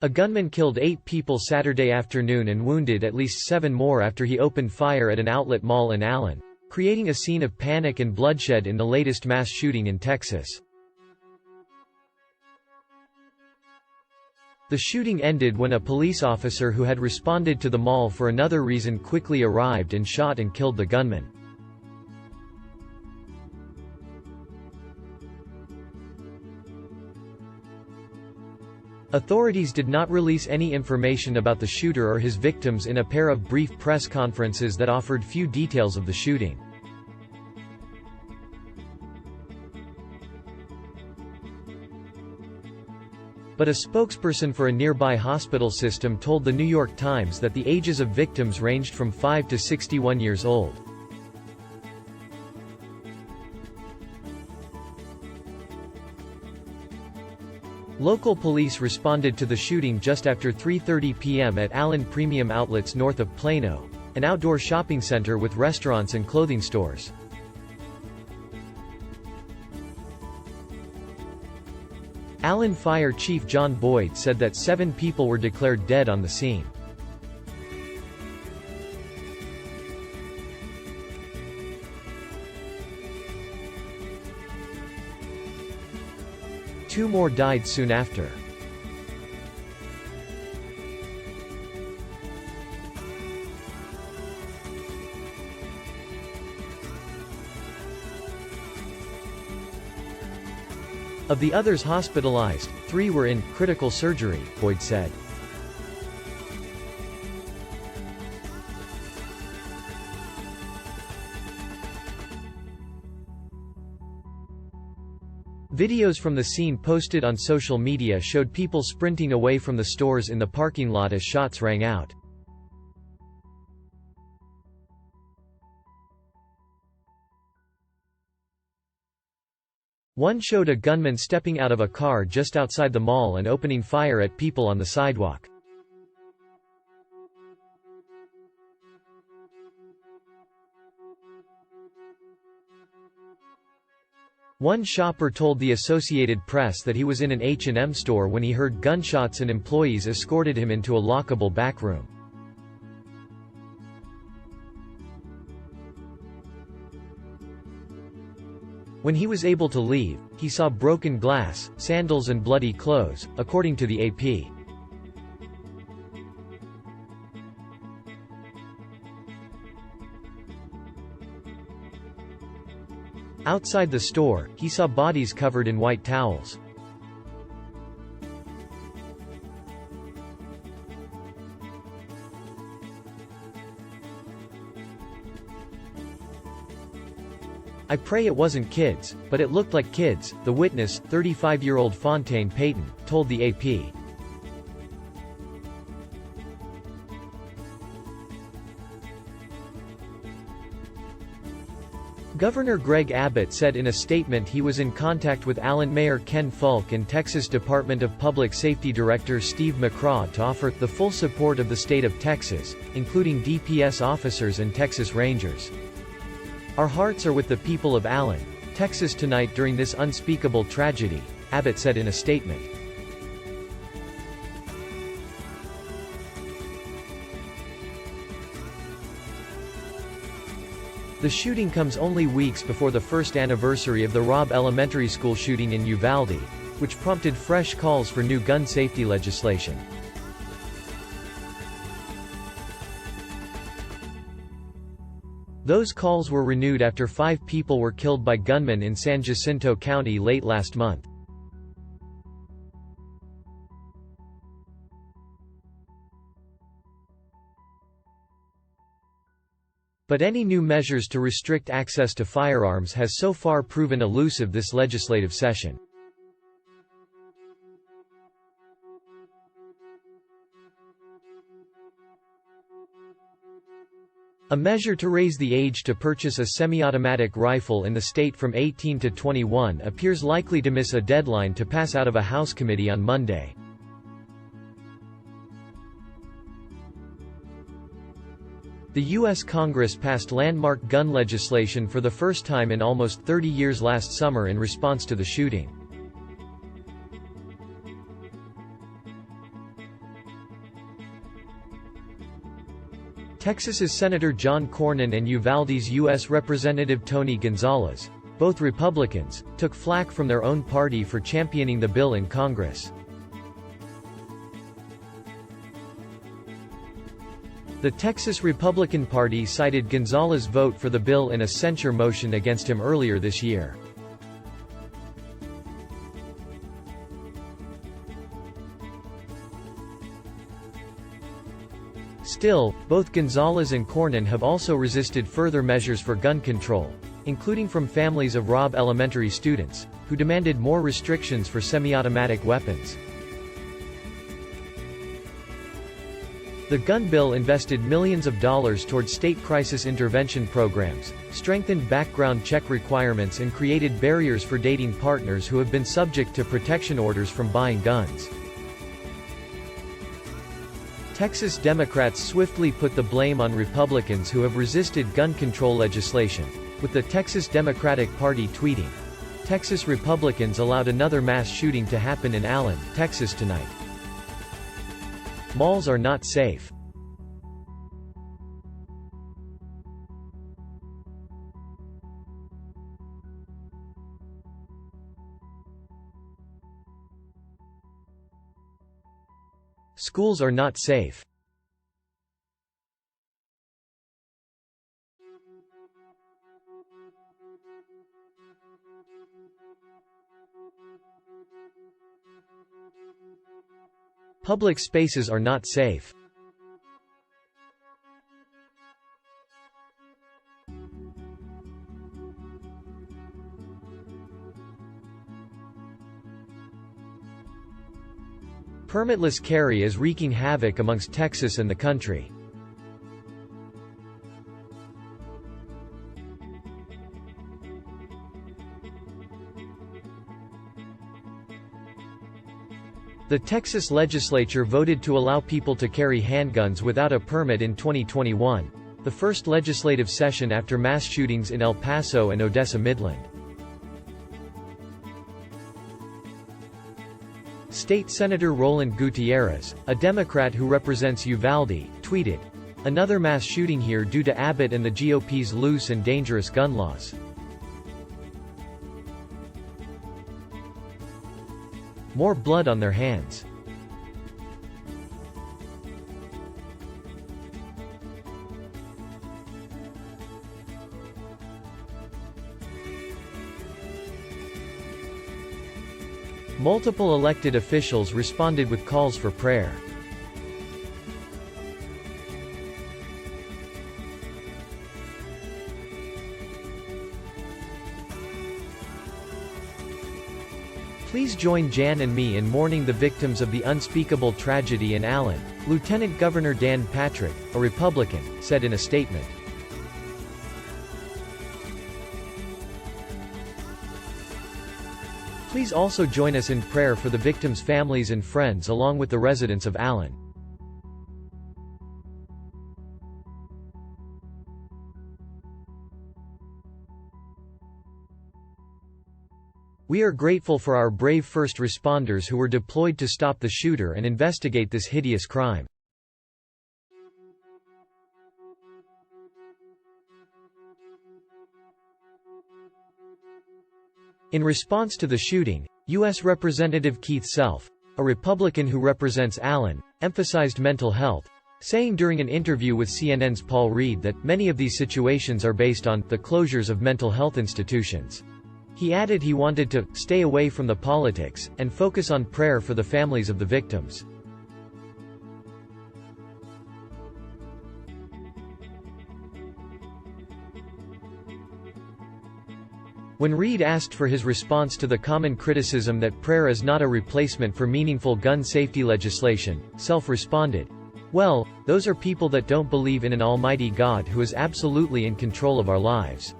A gunman killed 8 people Saturday afternoon and wounded at least 7 more after he opened fire at an outlet mall in Allen, creating a scene of panic and bloodshed in the latest mass shooting in Texas. The shooting ended when a police officer who had responded to the mall for another reason quickly arrived and shot and killed the gunman. Authorities did not release any information about the shooter or his victims in a pair of brief press conferences that offered few details of the shooting. But a spokesperson for a nearby hospital system told the New York Times that the ages of victims ranged from 5 to 61 years old. Local police responded to the shooting just after 3:30 p.m. at Allen Premium Outlets north of Plano, an outdoor shopping center with restaurants and clothing stores. Allen Fire Chief John Boyd said that 7 people were declared dead on the scene. Two more died soon after. Of the others hospitalized, 3 were in critical surgery, Boyd said. Videos from the scene posted on social media showed people sprinting away from the stores in the parking lot as shots rang out. One showed a gunman stepping out of a car just outside the mall and opening fire at people on the sidewalk. One shopper told the Associated Press that he was in an H&M store when he heard gunshots and employees escorted him into a lockable back room. When he was able to leave, he saw broken glass, sandals and bloody clothes, according to the AP. Outside the store, he saw bodies covered in white towels. "I pray it wasn't kids, but it looked like kids," the witness, 35-year-old Fontaine Payton, told the AP. Governor Greg Abbott said in a statement he was in contact with Allen Mayor Ken Fulk and Texas Department of Public Safety Director Steve McCraw to offer the full support of the state of Texas, including DPS officers and Texas Rangers. "Our hearts are with the people of Allen, Texas tonight during this unspeakable tragedy," Abbott said in a statement. The shooting comes only weeks before the first anniversary of the Robb Elementary School shooting in Uvalde, which prompted fresh calls for new gun safety legislation. Those calls were renewed after 5 people were killed by gunmen in San Jacinto County late last month. But any new measures to restrict access to firearms has so far proven elusive this legislative session. A measure to raise the age to purchase a semi-automatic rifle in the state from 18 to 21 appears likely to miss a deadline to pass out of a House committee on Monday. The U.S. Congress passed landmark gun legislation for the first time in almost 30 years last summer in response to the shooting. Texas's Senator John Cornyn and Uvalde's U.S. Representative Tony Gonzalez, both Republicans, took flack from their own party for championing the bill in Congress. The Texas Republican Party cited Gonzalez's vote for the bill in a censure motion against him earlier this year. Still, both Gonzalez and Cornyn have also resisted further measures for gun control, including from families of Robb Elementary students, who demanded more restrictions for semi-automatic weapons. The gun bill invested millions of dollars toward state crisis intervention programs, strengthened background check requirements and created barriers for dating partners who have been subject to protection orders from buying guns. Texas Democrats swiftly put the blame on Republicans who have resisted gun control legislation, with the Texas Democratic Party tweeting, "Texas Republicans allowed another mass shooting to happen in Allen, Texas tonight. Malls are not safe." Schools are not safe. Public spaces are not safe. Permitless carry is wreaking havoc amongst Texas and the country. The Texas legislature voted to allow people to carry handguns without a permit in 2021, the first legislative session after mass shootings in El Paso and Odessa Midland. State Senator Roland Gutierrez, a Democrat who represents Uvalde, tweeted, "Another mass shooting here due to Abbott and the GOP's loose and dangerous gun laws. More blood on their hands." Multiple elected officials responded with calls for prayer. Please join Jan and me in mourning the victims of the unspeakable tragedy in Allen, Lieutenant Governor Dan Patrick, a Republican, said in a statement. Please also join us in prayer for the victims' families and friends along with the residents of Allen. We are grateful for our brave first responders who were deployed to stop the shooter and investigate this hideous crime. In response to the shooting, U.S. Representative Keith Self, a Republican who represents Allen, emphasized mental health, saying during an interview with CNN's Paul Reed that many of these situations are based on the closures of mental health institutions. He added he wanted to stay away from the politics and focus on prayer for the families of the victims. When Reed asked for his response to the common criticism that prayer is not a replacement for meaningful gun safety legislation, Self responded, "Well, those are people that don't believe in an almighty God who is absolutely in control of our lives."